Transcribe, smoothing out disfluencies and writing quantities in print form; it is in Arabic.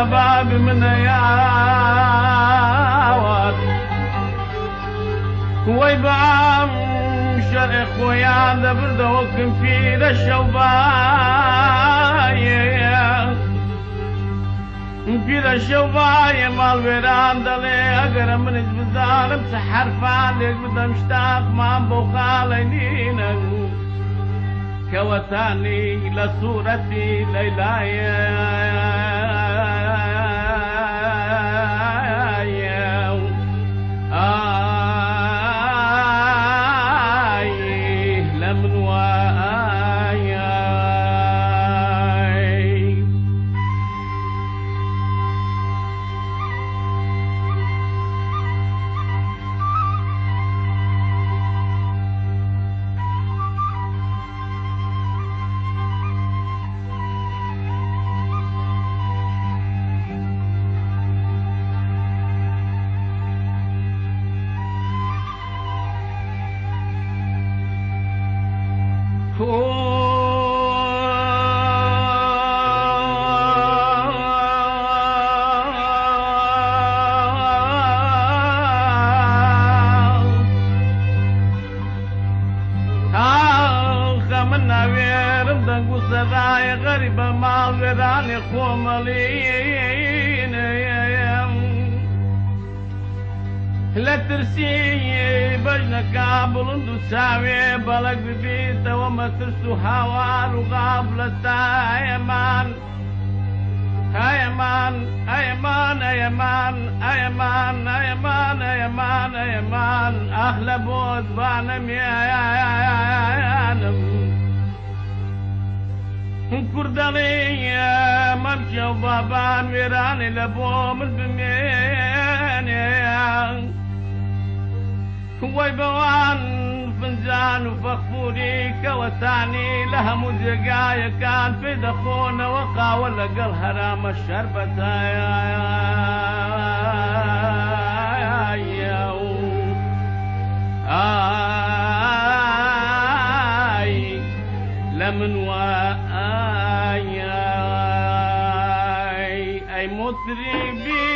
باب من ياوات ويبعم شرق ويا دبر دوكم في الشوباية في الشوباية مال ويران دلي اقرا من البزار مسحر فالك بدأ مشتاق ما بوخالينينا كوتاني لصورتي ليلايا غريبة ما غيراني خوملين لا ترسي بجنا قابل اندو ساوي بلق ببيت وما ترسو هوار وقابل تايمان ايمان ايمان ايمان ايمان ايمان ايمان ايمان اهل بود بانم يا كردانية ممشي وبابان ويراني لبوم البمين ويبوان فنجان وفخفوري كوتاني لها مزقايا كان في دخونة وقا ولا قل هرام الشربة لمن وآي أي مطربي